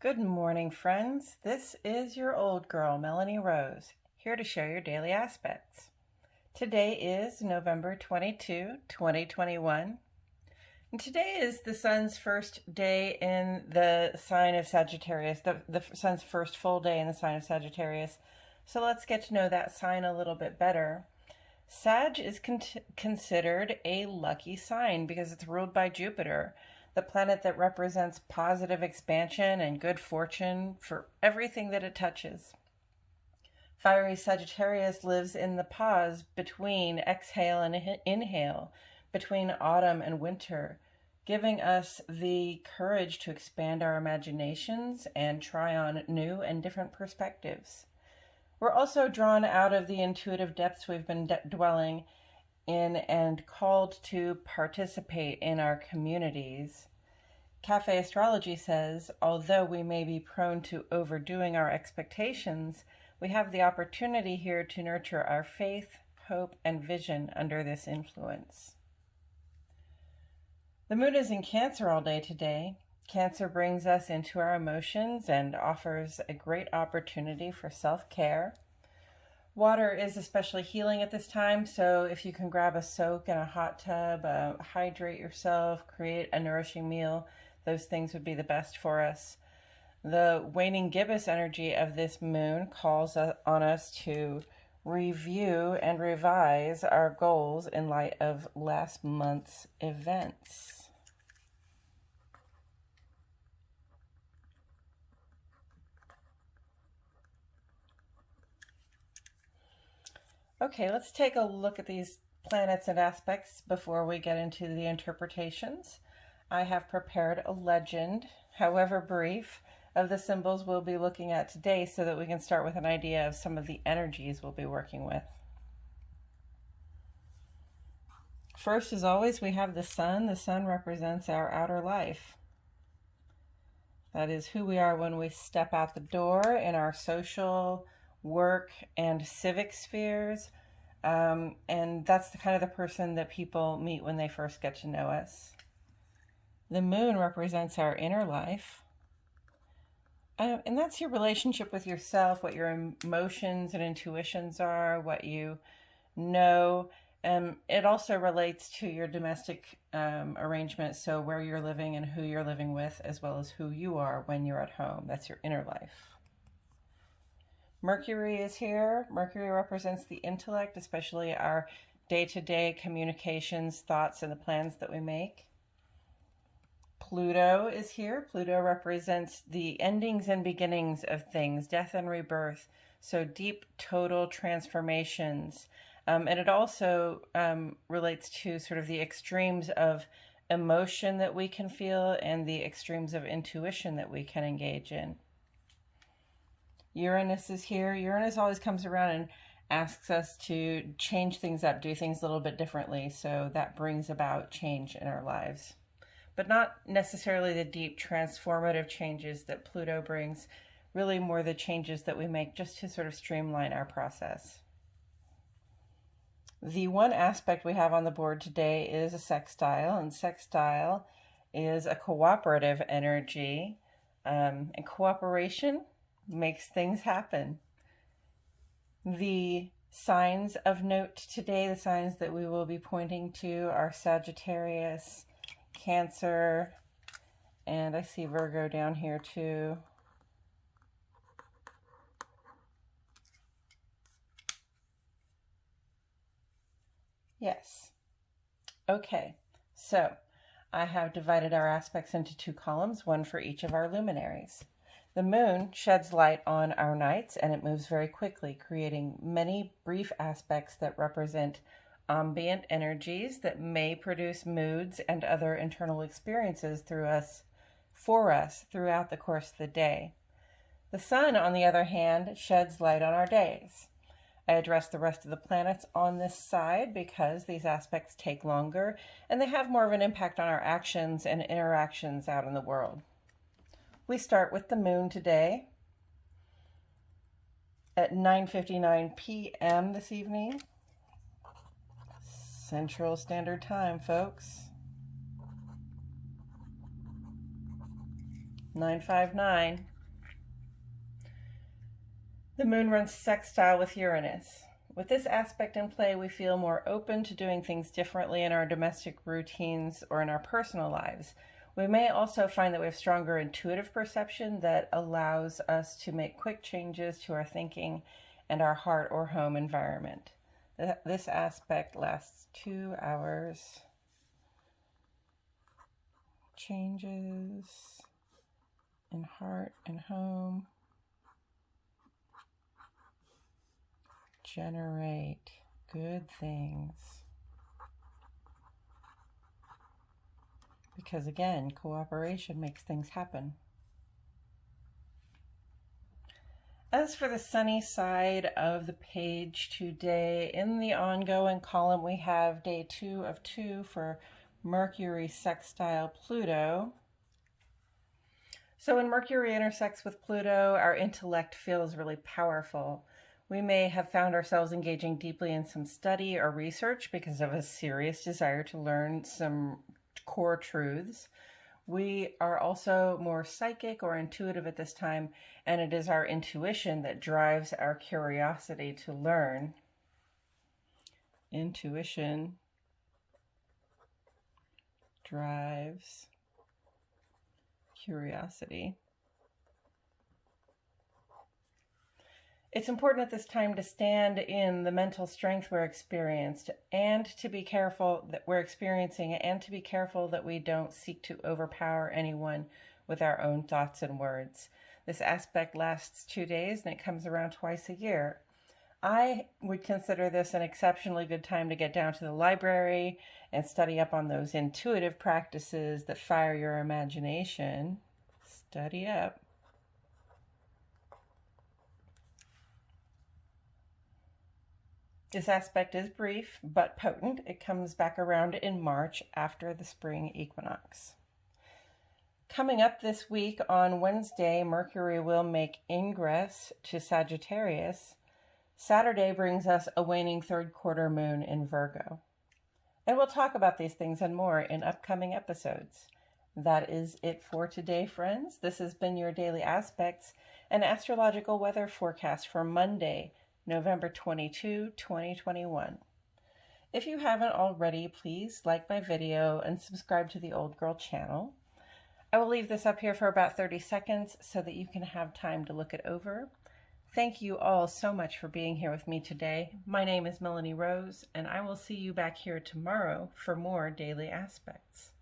Good morning, friends. This is your old girl, Melanie Rose, here to share your daily aspects. Today is November 22, 2021. And today is the sun's first day in the sign of Sagittarius, the sun's first full day in the sign of Sagittarius. So let's get to know that sign a little bit better. Sag is considered a lucky sign because it's ruled by Jupiter, the planet that represents positive expansion and good fortune for everything that it touches. Fiery Sagittarius lives in the pause between exhale and inhale, between autumn and winter, giving us the courage to expand our imaginations and try on new and different perspectives. We're also drawn out of the intuitive depths we've been dwelling in and called to participate in our communities. Cafe Astrology says, although we may be prone to overdoing our expectations, we have the opportunity here to nurture our faith, hope, and vision under this influence. The moon is in Cancer all day today. Cancer brings us into our emotions and offers a great opportunity for self-care. Water is especially healing at this time, so if you can grab a soak in a hot tub, hydrate yourself, create a nourishing meal, those things would be the best for us. The waning gibbous energy of this moon calls on us to review and revise our goals in light of last month's events. Okay, let's take a look at these planets and aspects before we get into the interpretations. I have prepared a legend, however brief, of the symbols we'll be looking at today so that we can start with an idea of some of the energies we'll be working with. First, as always, we have the sun. The sun represents our outer life. That is who we are when we step out the door in our social, work, and civic spheres. And that's the kind of the person that people meet when they first get to know us. The moon represents our inner life. And that's your relationship with yourself, what your emotions and intuitions are, what you know. It also relates to your domestic arrangement, so where you're living and who you're living with, as well as who you are when you're at home. That's your inner life. Mercury is here. Mercury represents the intellect, especially our day-to-day communications, thoughts, and the plans that we make. Pluto is here. Pluto represents the endings and beginnings of things, death and rebirth, so deep total transformations. And it also relates to sort of the extremes of emotion that we can feel and the extremes of intuition that we can engage in. Uranus is here. Uranus always comes around and asks us to change things up, do things a little bit differently, so that brings about change in our lives. But not necessarily the deep transformative changes that Pluto brings, really more the changes that we make just to sort of streamline our process. The one aspect we have on the board today is a sextile, and sextile is a cooperative energy, and cooperation makes things happen. The signs of note today, the signs that we will be pointing to, are Sagittarius, Cancer, and I see Virgo down here too. Yes. Okay, so I have divided our aspects into two columns, one for each of our luminaries. The moon sheds light on our nights, and it moves very quickly, creating many brief aspects that represent ambient energies that may produce moods and other internal experiences for us throughout the course of the day. The sun, on the other hand, sheds light on our days. I address the rest of the planets on this side because these aspects take longer and they have more of an impact on our actions and interactions out in the world. We start with the moon today at 9:59 p.m. this evening. Central Standard Time, folks. 9:59. The moon runs sextile with Uranus. With this aspect in play, we feel more open to doing things differently in our domestic routines or in our personal lives. We may also find that we have stronger intuitive perception that allows us to make quick changes to our thinking and our heart or home environment. This aspect lasts 2 hours. Changes in heart and home generate good things. Because again, cooperation makes things happen. As for the sunny side of the page today, in the ongoing column, we have day 2 of 2 for Mercury sextile Pluto. So when Mercury intersects with Pluto, our intellect feels really powerful. We may have found ourselves engaging deeply in some study or research because of a serious desire to learn some core truths. We are also more psychic or intuitive at this time, and it is our intuition that drives our curiosity to learn. Intuition drives curiosity. It's important at this time to stand in the mental strength we're experiencing and to be careful that we don't seek to overpower anyone with our own thoughts and words. This aspect lasts 2 days and it comes around twice a year. I would consider this an exceptionally good time to get down to the library and study up on those intuitive practices that fire your imagination. Study up. This aspect is brief but potent. It comes back around in March after the spring equinox. Coming up this week on Wednesday, Mercury will make ingress to Sagittarius. Saturday brings us a waning third quarter moon in Virgo. And we'll talk about these things and more in upcoming episodes. That is it for today, friends. This has been your Daily Aspects, an astrological weather forecast for Monday, November 22, 2021. If you haven't already, please like my video and subscribe to the Old Girl channel. I will leave this up here for about 30 seconds so that you can have time to look it over. Thank you all so much for being here with me today. My name is Melanie Rose, and I will see you back here tomorrow for more Daily Aspects.